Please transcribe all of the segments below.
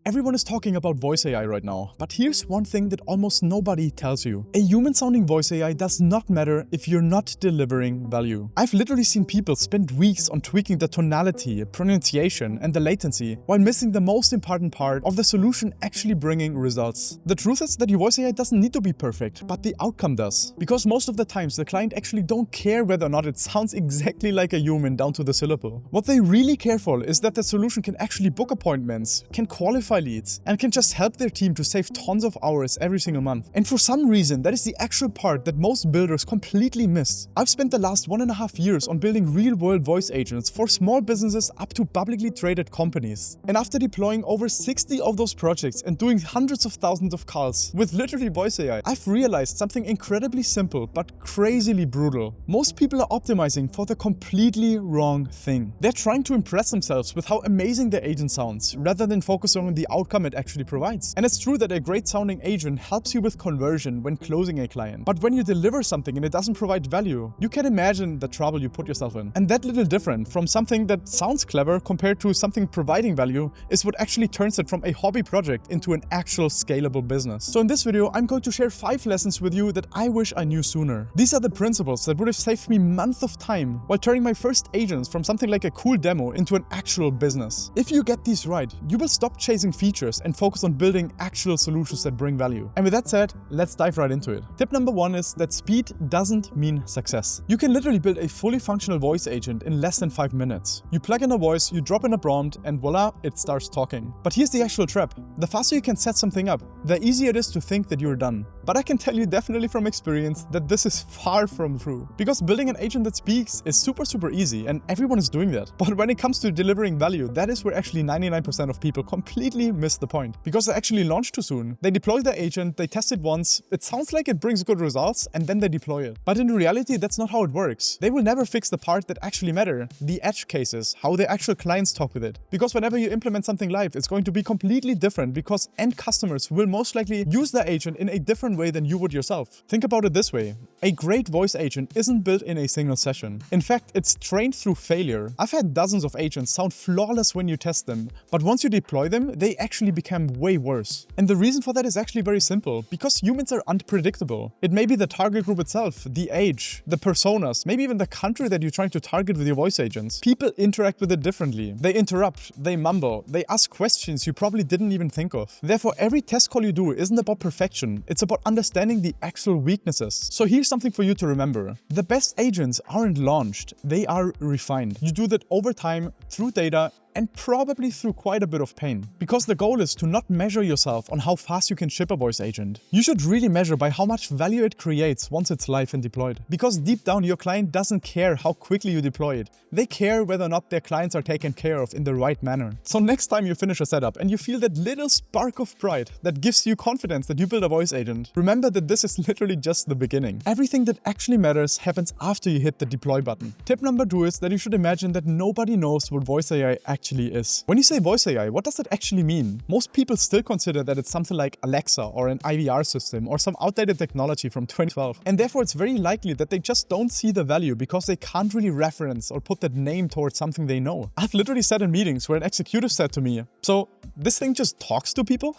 Everyone is talking about voice AI right now, but here's one thing that almost nobody tells you. A human-sounding voice AI does not matter if you're not delivering value. I've literally seen people spend weeks on tweaking the tonality, pronunciation, and the latency, while missing the most important part of the solution actually bringing results. The truth is that your voice AI doesn't need to be perfect, but the outcome does. Because most of the times, the client actually don't care whether or not it sounds exactly like a human down to the syllable. What they really care for is that the solution can actually book appointments, can qualify leads, and can just help their team to save tons of hours every single month. And for some reason, that is the actual part that most builders completely miss. I've spent the last 1.5 years on building real-world voice agents for small businesses up to publicly traded companies. And after deploying over 60 of those projects and doing hundreds of thousands of calls with literally voice AI, I've realized something incredibly simple but crazily brutal. Most people are optimizing for the completely wrong thing. They're trying to impress themselves with how amazing their agent sounds, rather than focusing on the outcome it actually provides. And it's true that a great sounding agent helps you with conversion when closing a client. But when you deliver something and it doesn't provide value, you can imagine the trouble you put yourself in. And that little different from something that sounds clever compared to something providing value is what actually turns it from a hobby project into an actual scalable business. So in this video, I'm going to share 5 lessons with you that I wish I knew sooner. These are the principles that would have saved me months of time while turning my first agents from something like a cool demo into an actual business. If you get these right, you will stop chasing features and focus on building actual solutions that bring value. And with that said, let's dive right into it. Tip number 1 is that speed doesn't mean success. You can literally build a fully functional voice agent in less than 5 minutes. You plug in a voice, you drop in a prompt, and voila, it starts talking. But here's the actual trap. The faster you can set something up, the easier it is to think that you're done. But I can tell you definitely from experience that this is far from true. Because building an agent that speaks is super easy, and everyone is doing that. But when it comes to delivering value, that is where actually 99% of people completely miss the point. Because they actually launch too soon. They deploy the agent, they test it once, it sounds like it brings good results, and then they deploy it. But in reality, that's not how it works. They will never fix the part that actually matter, the edge cases, how the actual clients talk with it. Because whenever you implement something live, it's going to be completely different because end customers will most likely use the agent in a different way than you would yourself. Think about it this way. A great voice agent isn't built in a single session. In fact, it's trained through failure. I've had dozens of agents sound flawless when you test them, but once you deploy them, they actually become way worse. And the reason for that is actually very simple, because humans are unpredictable. It may be the target group itself, the age, the personas, maybe even the country that you're trying to target with your voice agents. People interact with it differently. They interrupt, they mumble, they ask questions you probably didn't even think of. Therefore, every test call you do isn't about perfection, it's about understanding the actual weaknesses. So here's something for you to remember. The best agents aren't launched, they are refined. You do that over time, through data, and probably through quite a bit of pain. Because the goal is to not measure yourself on how fast you can ship a voice agent. You should really measure by how much value it creates once it's live and deployed. Because deep down, your client doesn't care how quickly you deploy it. They care whether or not their clients are taken care of in the right manner. So next time you finish a setup and you feel that little spark of pride that gives you confidence that you built a voice agent, remember that this is literally just the beginning. Everything that actually matters happens after you hit the deploy button. Tip number 2 is that you should imagine that nobody knows what voice AI actually is. When you say voice AI, what does that actually mean? Most people still consider that it's something like Alexa or an IVR system or some outdated technology from 2012. And therefore it's very likely that they just don't see the value because they can't really reference or put that name towards something they know. I've literally sat in meetings where an executive said to me, "So this thing just talks to people?"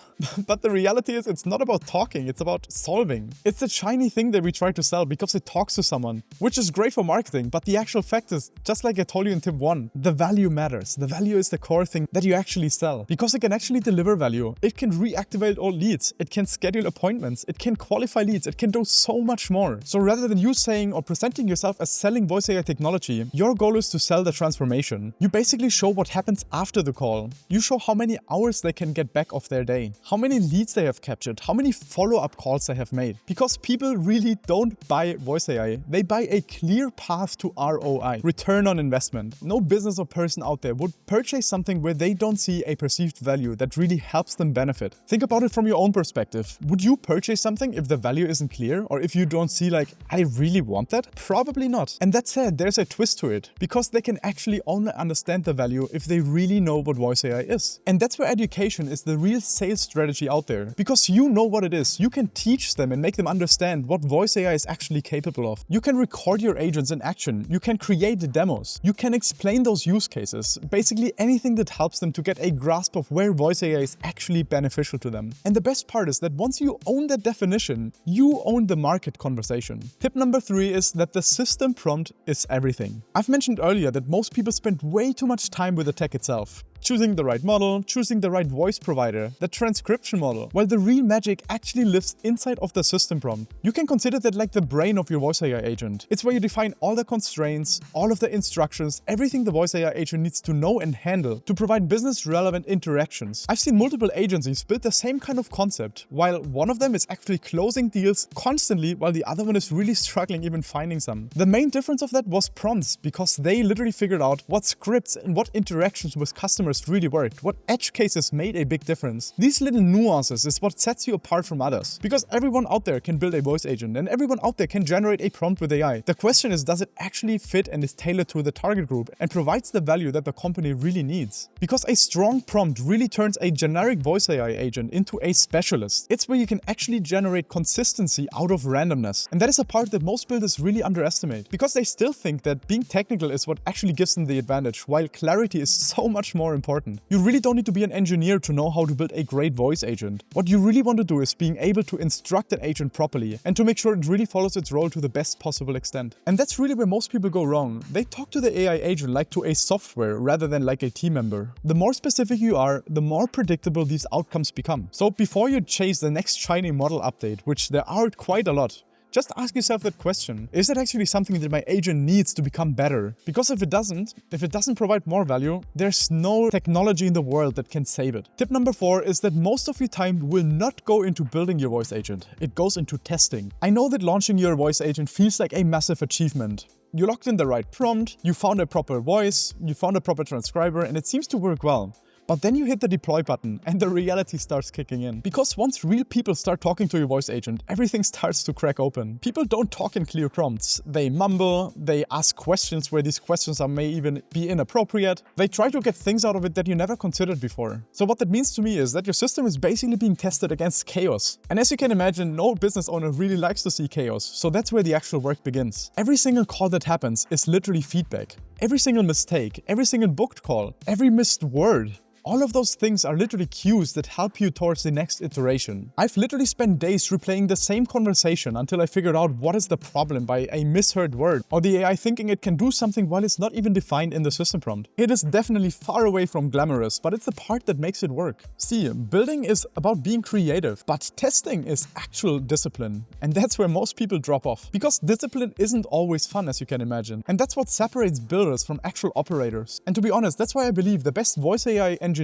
But the reality is it's not about talking, it's about solving. It's the shiny thing that we try to sell because it talks to someone, which is great for marketing, but the actual fact is, just like I told you in tip 1, the value matters. The value is the core thing that you actually sell, because it can actually deliver value. It can reactivate all leads, it can schedule appointments, it can qualify leads, it can do so much more. So rather than you saying or presenting yourself as selling voice AI technology, your goal is to sell the transformation. You basically show what happens after the call. You show how many hours they can get back of their day, how many leads they have captured, how many follow-up calls they have made. Because people really don't buy voice AI, they buy a clear path to ROI, return on investment. No business or person out there would purchase something where they don't see a perceived value that really helps them benefit. Think about it from your own perspective. Would you purchase something if the value isn't clear, or if you don't see like, I really want that? Probably not. And that said, there's a twist to it, because they can actually only understand the value if they really know what voice AI is. And that's where education is the real sales strategy out there. Because you know what it is, you can teach them and make them understand what voice AI is actually capable of. You can record your agents in action, you can create demos, you can explain those use cases. Basically anything that helps them to get a grasp of where voice AI is actually beneficial to them. And the best part is that once you own that definition, you own the market conversation. Tip number 3 is that the system prompt is everything. I've mentioned earlier that most people spend way too much time with the tech itself. Choosing the right model, choosing the right voice provider, the transcription model, while the real magic actually lives inside of the system prompt. You can consider that like the brain of your voice AI agent. It's where you define all the constraints, all of the instructions, everything the voice AI agent needs to know and handle to provide business-relevant interactions. I've seen multiple agencies build the same kind of concept, while one of them is actually closing deals constantly, while the other one is really struggling even finding some. The main difference of that was prompts, because they literally figured out what scripts and what interactions with customers really worked, what edge cases made a big difference. These little nuances is what sets you apart from others, because everyone out there can build a voice agent and everyone out there can generate a prompt with AI. The question is, does it actually fit and is tailored to the target group and provides the value that the company really needs? Because a strong prompt really turns a generic voice AI agent into a specialist. It's where you can actually generate consistency out of randomness. And that is a part that most builders really underestimate, because they still think that being technical is what actually gives them the advantage, while clarity is so much more important. You really don't need to be an engineer to know how to build a great voice agent. What you really want to do is being able to instruct an agent properly and to make sure it really follows its role to the best possible extent. And that's really where most people go wrong. They talk to the AI agent like to a software rather than like a team member. The more specific you are, the more predictable these outcomes become. So before you chase the next shiny model update, which there are quite a lot, just ask yourself that question. Is it actually something that my agent needs to become better? Because if it doesn't provide more value, there's no technology in the world that can save it. Tip number 4 is that most of your time will not go into building your voice agent. It goes into testing. I know that launching your voice agent feels like a massive achievement. You locked in the right prompt, you found a proper voice, you found a proper transcriber, and it seems to work well. But then you hit the deploy button and the reality starts kicking in. Because once real people start talking to your voice agent, everything starts to crack open. People don't talk in clear prompts. They mumble, they ask questions where these questions may even be inappropriate. They try to get things out of it that you never considered before. So what that means to me is that your system is basically being tested against chaos. And as you can imagine, no business owner really likes to see chaos. So that's where the actual work begins. Every single call that happens is literally feedback. Every single mistake, every single booked call, every missed word. All of those things are literally cues that help you towards the next iteration. I've literally spent days replaying the same conversation until I figured out what is the problem by a misheard word, or the AI thinking it can do something while it's not even defined in the system prompt. It is definitely far away from glamorous, but it's the part that makes it work. See, building is about being creative, but testing is actual discipline. And that's where most people drop off. Because discipline isn't always fun, as you can imagine. And that's what separates builders from actual operators. And to be honest, that's why I believe the best voice AI engineers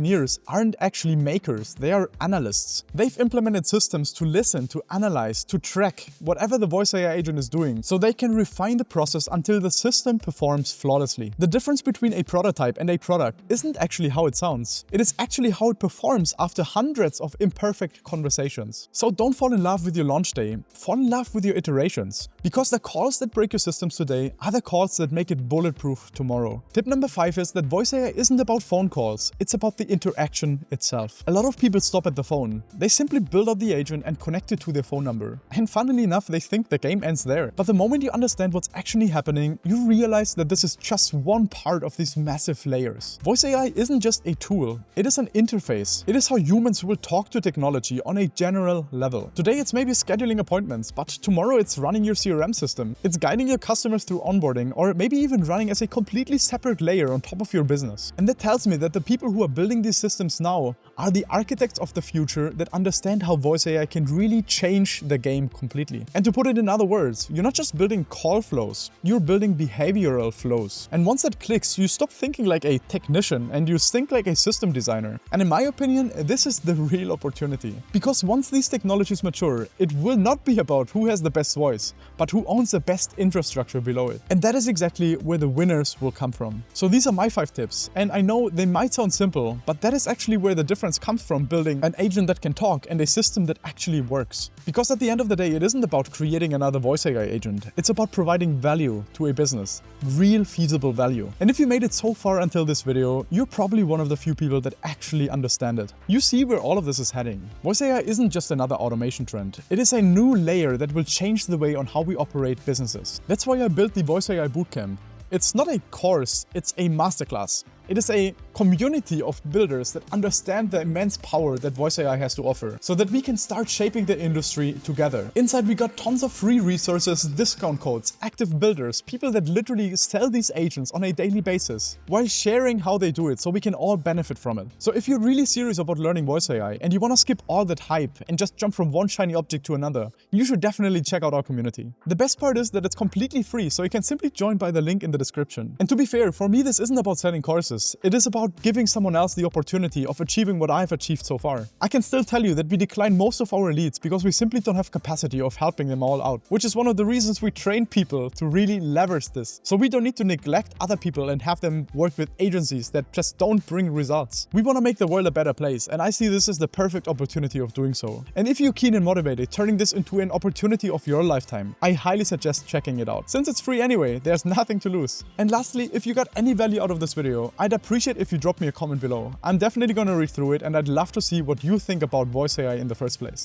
aren't actually makers, they are analysts. They've implemented systems to listen, to analyze, to track whatever the voice AI agent is doing, so they can refine the process until the system performs flawlessly. The difference between a prototype and a product isn't actually how it sounds. It is actually how it performs after hundreds of imperfect conversations. So don't fall in love with your launch day, fall in love with your iterations. Because the calls that break your systems today are the calls that make it bulletproof tomorrow. Tip number 5 is that voice AI isn't about phone calls, it's about the interaction itself. A lot of people stop at the phone. They simply build out the agent and connect it to their phone number. And funnily enough, they think the game ends there. But the moment you understand what's actually happening, you realize that this is just one part of these massive layers. Voice AI isn't just a tool, it is an interface. It is how humans will talk to technology on a general level. Today it's maybe scheduling appointments, but tomorrow it's running your CRM system. It's guiding your customers through onboarding, or maybe even running as a completely separate layer on top of your business. And that tells me that the people who are building these systems now are the architects of the future that understand how voice AI can really change the game completely. And to put it in other words, you're not just building call flows, you're building behavioral flows. And once that clicks, you stop thinking like a technician and you think like a system designer. And in my opinion, this is the real opportunity. Because once these technologies mature, it will not be about who has the best voice, but who owns the best infrastructure below it. And that is exactly where the winners will come from. So these are my 5 tips. And I know they might sound simple, but that is actually where the difference comes from, building an agent that can talk and a system that actually works. Because at the end of the day, it isn't about creating another voice AI agent. It's about providing value to a business. Real feasible value. And if you made it so far until this video, you're probably one of the few people that actually understand it. You see where all of this is heading. Voice AI isn't just another automation trend. It is a new layer that will change the way on how we operate businesses. That's why I built the Voice AI Bootcamp. It's not a course, it's a masterclass. It is a community of builders that understand the immense power that Voice AI has to offer, so that we can start shaping the industry together. Inside we got tons of free resources, discount codes, active builders, people that literally sell these agents on a daily basis, while sharing how they do it so we can all benefit from it. So if you're really serious about learning Voice AI and you want to skip all that hype and just jump from one shiny object to another, you should definitely check out our community. The best part is that it's completely free, so you can simply join by the link in the description. And to be fair, for me this isn't about selling courses, it is about giving someone else the opportunity of achieving what I've achieved so far. I can still tell you that we decline most of our leads because we simply don't have capacity of helping them all out, which is one of the reasons we train people to really leverage this. So we don't need to neglect other people and have them work with agencies that just don't bring results. We want to make the world a better place, and I see this as the perfect opportunity of doing so. And if you're keen and motivated, turning this into an opportunity of your lifetime, I highly suggest checking it out. Since it's free anyway, there's nothing to lose. And lastly, if you got any value out of this video, I'd appreciate if you drop me a comment below. I'm definitely gonna read through it, and I'd love to see what you think about Voice AI in the first place.